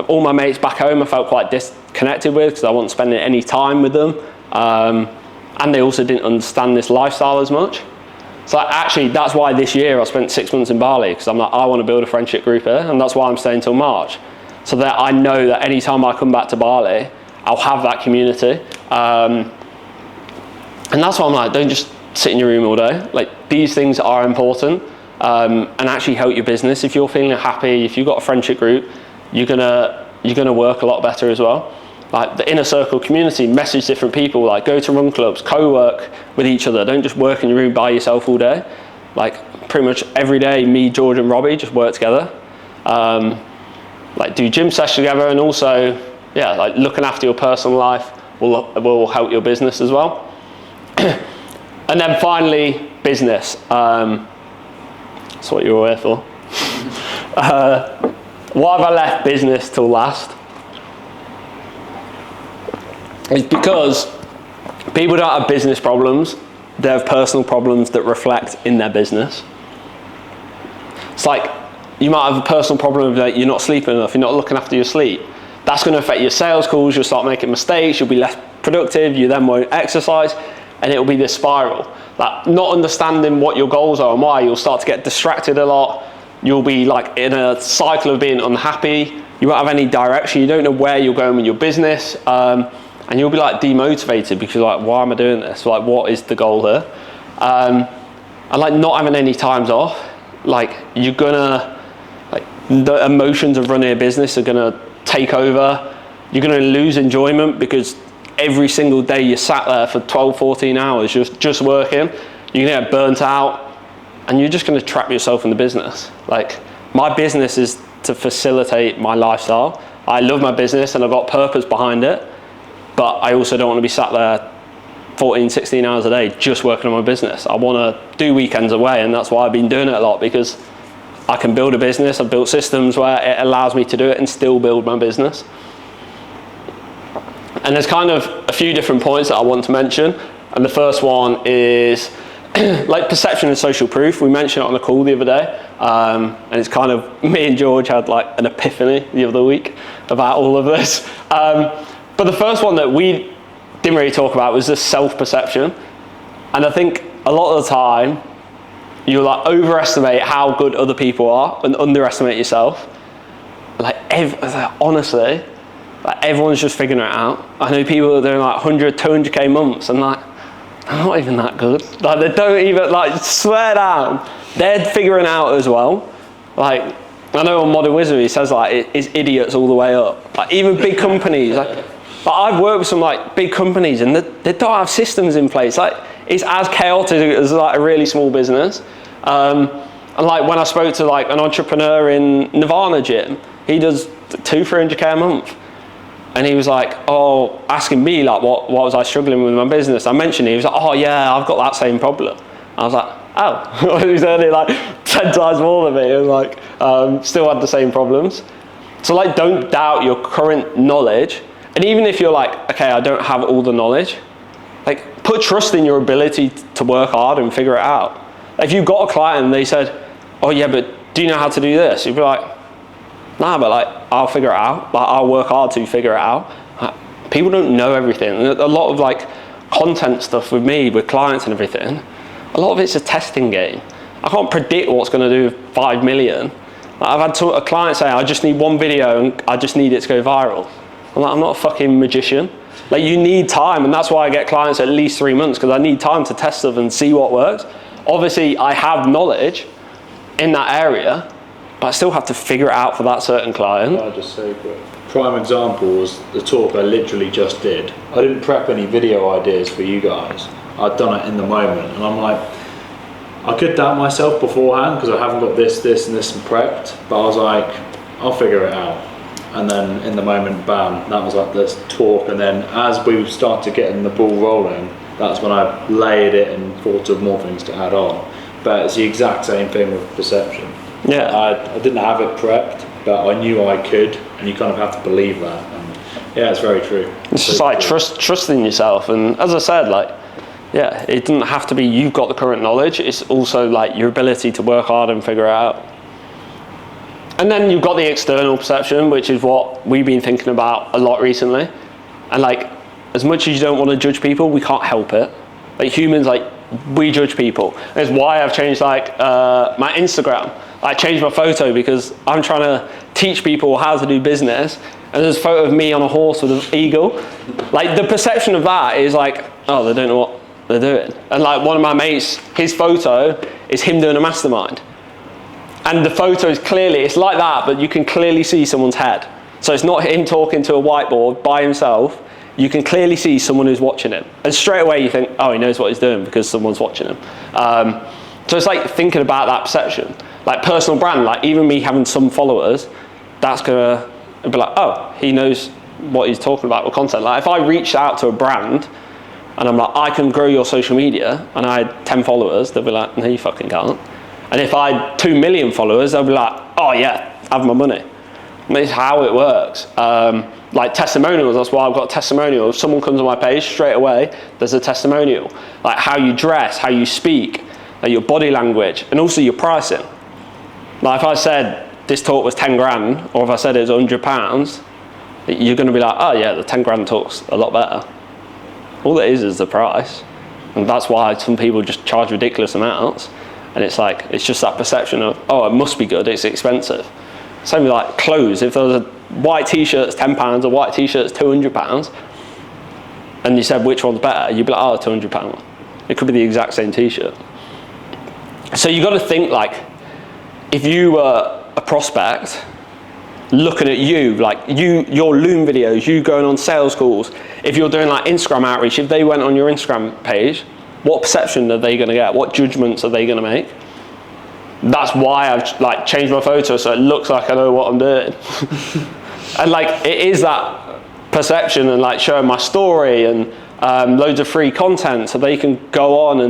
All my mates back home I felt quite disconnected with because I wasn't spending any time with them. And they also didn't understand this lifestyle as much. So actually, that's why this year I spent 6 months in Bali, because I'm like, I want to build a friendship group here, and that's why I'm staying till March. So that I know that anytime I come back to Bali, I'll have that community. And that's why I'm like, don't just sit in your room all day. Like, these things are important and actually help your business. If you're feeling happy, if you've got a friendship group, you're gonna work a lot better as well. Like the inner circle community, message different people, like go to run clubs, co-work with each other. Don't just work in your room by yourself all day. Like pretty much every day, me, George and Robbie just work together. Like do gym sessions together, and also, yeah, like looking after your personal life will help your business as well. And then finally, business. That's what you're here for. Why have I left business till last? It's because people don't have business problems, they have personal problems that reflect in their business. It's like, you might have a personal problem that you're not sleeping enough, you're not looking after your sleep. That's going to affect your sales calls, you'll start making mistakes, you'll be less productive, you then won't exercise, and it'll be this spiral. Like, not understanding what your goals are and why, you'll start to get distracted a lot. You'll be like in a cycle of being unhappy. You won't have any direction. You don't know where you're going with your business. And you'll be like demotivated because you're like, why am I doing this? Like, what is the goal here? And like not having any times off, like you're gonna, like the emotions of running a business are gonna take over. You're gonna lose enjoyment because every single day you're sat there for 12, 14 hours just working. You're gonna get burnt out. And you're just going to trap yourself in the business. Like, my business is to facilitate my lifestyle. I love my business and I've got purpose behind it, but I also don't want to be sat there 14, 16 hours a day just working on my business. I want to do weekends away, and that's why I've been doing it a lot, because I can build a business. I've built systems where it allows me to do it and still build my business. And there's kind of a few different points that I want to mention. And the first one is like perception and social proof. We mentioned it on the call the other day, and it's kind of, me and George had like an epiphany the other week about all of this. But the first one that we didn't really talk about was this self-perception. And I think a lot of the time, you like overestimate how good other people are and underestimate yourself. Like honestly, like everyone's just figuring it out. I know people that are doing like 100, 200k months, and like they're not even that good. Like they don't even, like, swear down, they're figuring out as well. Like I know on Modern Wizard he says like it's idiots all the way up. Like even big companies, like I've worked with some like big companies and they don't have systems in place. Like it's as chaotic as like a really small business. And like when I spoke to like an entrepreneur in Nirvana gym, he does 200-300k a month. And he was like, oh, asking me like what was I struggling with my business. I mentioned it, he was like, oh yeah, I've got that same problem. I was like, oh. He was earning like 10 times more than me. And like, still had the same problems. So like, don't doubt your current knowledge. And even if you're like, okay, I don't have all the knowledge, like put trust in your ability to work hard and figure it out. If you've got a client and they said, oh yeah, but do you know how to do this? You'd be like, nah, but like, I'll figure it out. Like, I'll work hard to figure it out. Like, people don't know everything. And a lot of like content stuff with me, with clients and everything, a lot of it's a testing game. I can't predict what's going to do 5 million. Like, I've had a client say, I just need one video and I just need it to go viral. I'm like, I'm not a fucking magician. Like you need time, and that's why I get clients at least 3 months, because I need time to test stuff and see what works. Obviously, I have knowledge in that area, but I still have to figure it out for that certain client. I'll just say, prime example was the talk I literally just did. I didn't prep any video ideas for you guys. I'd done it in the moment, and I'm like, I could doubt myself beforehand because I haven't got this and this prepped, but I was like, I'll figure it out. And then in the moment, bam, that was like this talk. And then as we started getting the ball rolling, that's when I layered it and thought of more things to add on. But it's the exact same thing with perception. Yeah. I didn't have it prepped, but I knew I could, and you kind of have to believe that. And yeah, it's very true. It's just like trust in yourself. And as I said, like, yeah, it doesn't have to be you've got the current knowledge. It's also like your ability to work hard and figure it out. And then you've got the external perception, which is what we've been thinking about a lot recently. And like, as much as you don't want to judge people, we can't help it. Like humans, like we judge people. That's why I've changed like my Instagram. I changed my photo because I'm trying to teach people how to do business. And there's a photo of me on a horse with an eagle. Like the perception of that is like, oh, they don't know what they're doing. And like one of my mates, his photo is him doing a mastermind. And the photo is clearly, it's like that, but you can clearly see someone's head. So it's not him talking to a whiteboard by himself. You can clearly see someone who's watching him. And straight away you think, oh, he knows what he's doing because someone's watching him. So it's like thinking about that perception. Like personal brand, like even me having some followers, that's gonna be like, oh, he knows what he's talking about with content. Like if I reached out to a brand and I'm like, I can grow your social media, and I had 10 followers, they'll be like, no, you fucking can't. And if I had 2 million followers, they'll be like, oh yeah, have my money. And it's how it works. Like testimonials, that's why I've got a testimonial. If someone comes on my page, straight away, there's a testimonial. Like how you dress, how you speak, like your body language, and also your pricing. Like if I said this talk was 10 grand, or if I said it was £100, you're gonna be like, oh yeah, the 10 grand talk's a lot better. All it is the price. And that's why some people just charge ridiculous amounts. And it's like, it's just that perception of, oh, it must be good, it's expensive. Same with like clothes. If there was a white t-shirt's £10, a white t-shirt's £200, and you said which one's better, you'd be like, oh, £200. It could be the exact same t-shirt. So you got to think like, if you were a prospect, looking at you, like your Loom videos, you going on sales calls, if you're doing like Instagram outreach, if they went on your Instagram page, what perception are they going to get? What judgments are they going to make? That's why I've like changed my photo so it looks like I know what I'm doing. And like it is that perception, and like showing my story and loads of free content so they can go on,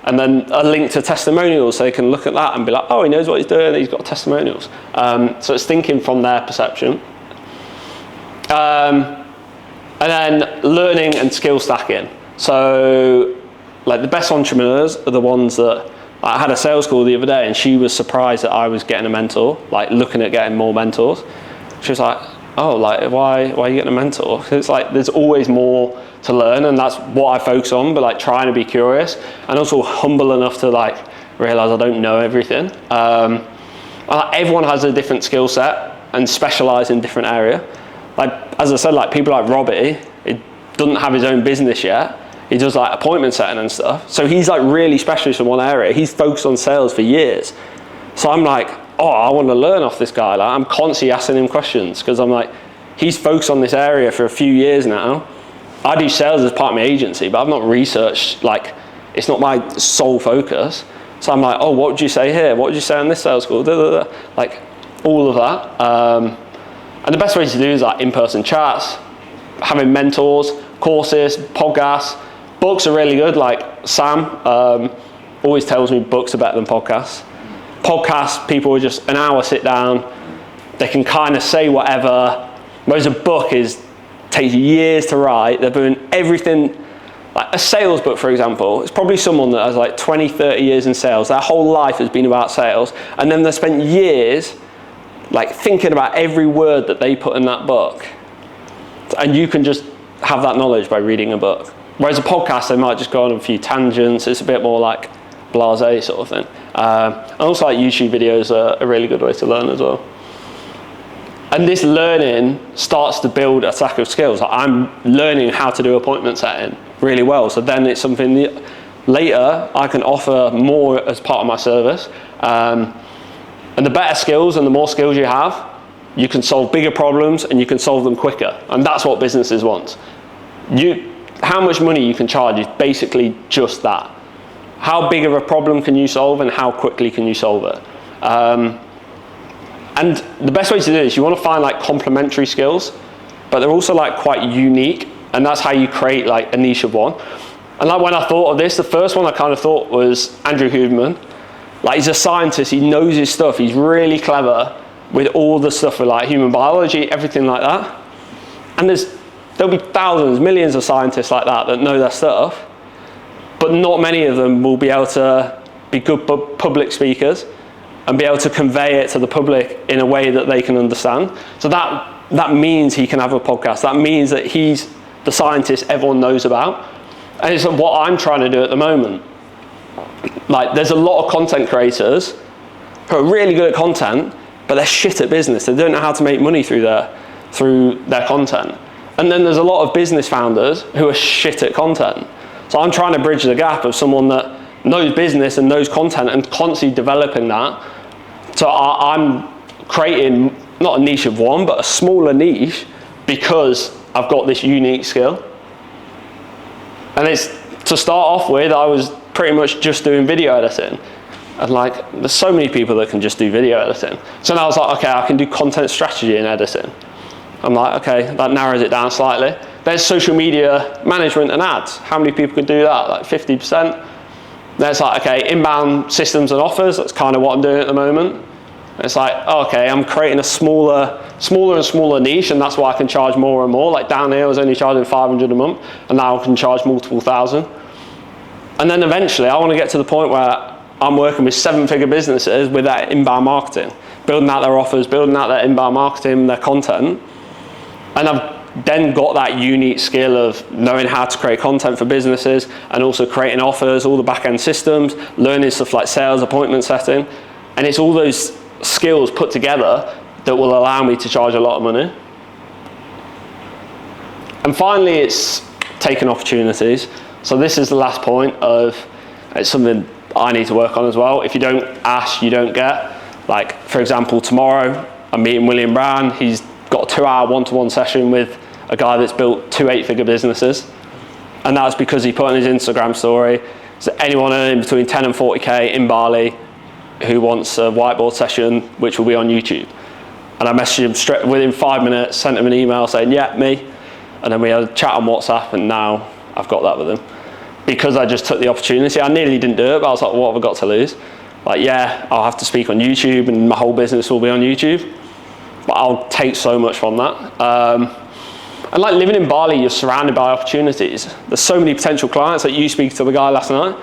and then a link to testimonials so they can look at that and be like, oh, he knows what he's doing, he's got testimonials. So it's thinking from their perception. And then learning and skill stacking. So like the best entrepreneurs are the ones that, I had a sales call the other day and she was surprised that I was getting a mentor, like looking at getting more mentors. She was like, oh, like why are you getting a mentor? It's like there's always more to learn, and that's what I focus on, but like trying to be curious and also humble enough to like realise I don't know everything. Everyone has a different skill set and specialise in different area. Like, as I said, like people like Robbie, he doesn't have his own business yet. He does like appointment setting and stuff. So he's like really specialist in one area. He's focused on sales for years. So I'm like, oh, I want to learn off this guy. Like, I'm constantly asking him questions because I'm like, he's focused on this area for a few years now. I do sales as part of my agency, but I've not researched, like, it's not my sole focus. So I'm like, oh, what would you say here? What would you say on this sales call? Like, all of that. And the best way to do is like in-person chats, having mentors, courses, podcasts. Books are really good. Like Sam always tells me books are better than podcasts. Podcasts, people are just an hour sit down. They can kind of say whatever. Whereas a book takes years to write. They're doing everything. Like a sales book, for example, it's probably someone that has like 20, 30 years in sales. Their whole life has been about sales. And then they spent years like thinking about every word that they put in that book. And you can just have that knowledge by reading a book. Whereas a podcast, they might just go on a few tangents. It's a bit more like blasé sort of thing. And also like YouTube videos are a really good way to learn as well. And this learning starts to build a stack of skills. Like I'm learning how to do appointment setting really well. So then it's something that later I can offer more as part of my service. And the better skills and the more skills you have, you can solve bigger problems and you can solve them quicker. And that's what businesses want. How much money you can charge is basically just that. How big of a problem can you solve and how quickly can you solve it? And the best way to do this, you want to find like complementary skills, but they're also like quite unique, and that's how you create like a niche of one. And like when I thought of this, the first one I kind of thought was Andrew Huberman. Like he's a scientist, he knows his stuff, he's really clever with all the stuff with like human biology, everything like that. And there'll be thousands, millions of scientists like that know their stuff, but not many of them will be able to be good public speakers and be able to convey it to the public in a way that they can understand. So that means he can have a podcast. That means that he's the scientist everyone knows about. And it's what I'm trying to do at the moment. Like there's a lot of content creators who are really good at content, but they're shit at business. They don't know how to make money through their content. And then there's a lot of business founders who are shit at content. So I'm trying to bridge the gap of someone that knows business and knows content and constantly developing that. So I'm creating not a niche of one, but a smaller niche because I've got this unique skill. And it's to start off with, I was pretty much just doing video editing. And like, there's so many people that can just do video editing. So now I was like, okay, I can do content strategy and editing. I'm like, okay, that narrows it down slightly. There's social media management and ads. How many people could do that? Like 50%. There's like, okay, inbound systems and offers. That's kind of what I'm doing at the moment. It's like, okay, I'm creating a smaller and smaller niche, and that's why I can charge more and more. Like down here, I was only charging 500 a month, and now I can charge multiple thousand. And then eventually, I want to get to the point where I'm working with 7-figure businesses with that inbound marketing, building out their offers, building out their inbound marketing, their content. And I've then got that unique skill of knowing how to create content for businesses and also creating offers, all the back-end systems, learning stuff like sales, appointment setting. And it's all those skills put together that will allow me to charge a lot of money. And finally, it's taking opportunities. So this is the last point of, it's something I need to work on as well. If you don't ask, you don't get. Like, for example, tomorrow, I'm meeting William Brown. He's got a 2-hour one-to-one session with a guy that's built 2 8-figure businesses. And that's because he put on his Instagram story, so anyone earning between 10 and 40K in Bali who wants a whiteboard session, which will be on YouTube. And I messaged him straight within 5 minutes, sent him an email saying, yeah, me. And then we had a chat on WhatsApp, and now I've got that with him. Because I just took the opportunity. I nearly didn't do it, but I was like, what have I got to lose? Like, yeah, I'll have to speak on YouTube and my whole business will be on YouTube, but I'll take so much from that. And like living in Bali, you're surrounded by opportunities. There's so many potential clients. Like you speak to the guy last night,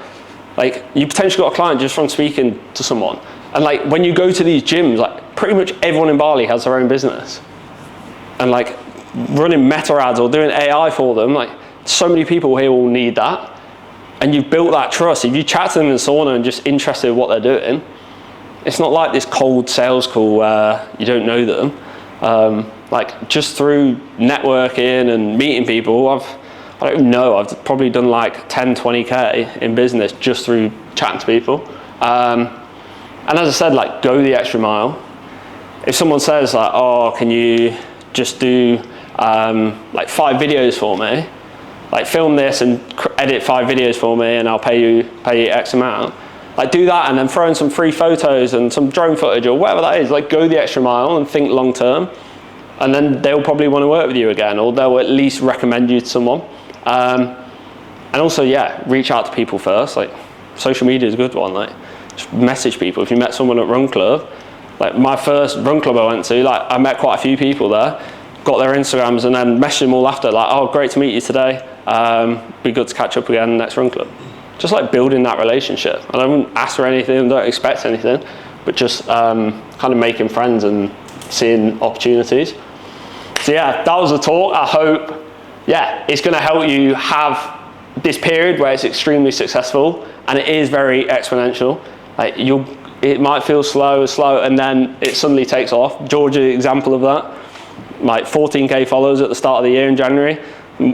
like you potentially got a client just from speaking to someone. And like when you go to these gyms, like pretty much everyone in Bali has their own business. And like running meta ads or doing AI for them, like so many people here will need that. and you've built that trust, if you chat to them in the sauna and just interested in what they're doing, it's not like this cold sales call where you don't know them. Like just through networking and meeting people, I don't know, I've probably done like 10, 20K in business just through chatting to people. And as I said, like go the extra mile. If someone says like, oh, can you just do like 5 videos for me? Like film this and edit 5 videos for me and I'll pay you X amount. Like do that and then throw in some free photos and some drone footage or whatever that is. Like go the extra mile and think long term. And then they'll probably want to work with you again, or they'll at least recommend you to someone. And also, yeah, reach out to people first. Like social media is a good one. Like just message people. If you met someone at Run Club, like my first run club I went to, like I met quite a few people there, got their Instagrams and then messaged them all after, like, oh, great to meet you today. Be good to catch up again next run club. Just like building that relationship. And I wouldn't ask for anything, don't expect anything, but just kind of making friends and seeing opportunities. So yeah, that was the talk. I hope, yeah, it's going to help you have this period where it's extremely successful and it is very exponential. Like it might feel slow, and then it suddenly takes off. Georgia, example of that, like 14K followers at the start of the year in January,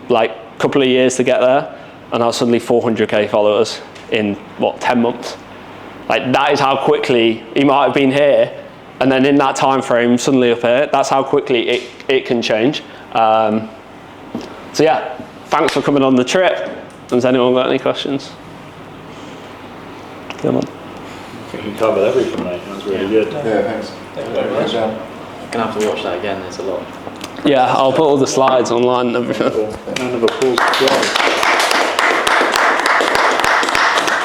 like a couple of years to get there, and now suddenly 400K followers in 10 months. Like that is how quickly he might have been here, and then in that time frame suddenly up here. That's how quickly it can change. So yeah, thanks for coming on the trip. Has anyone got any questions? Come on. I think you covered everything, mate. That was really good. Yeah, thanks. Thank you very much. I'm gonna have to watch that again. There's a lot. Yeah, I'll put all the slides online and everything. Round of applause as well.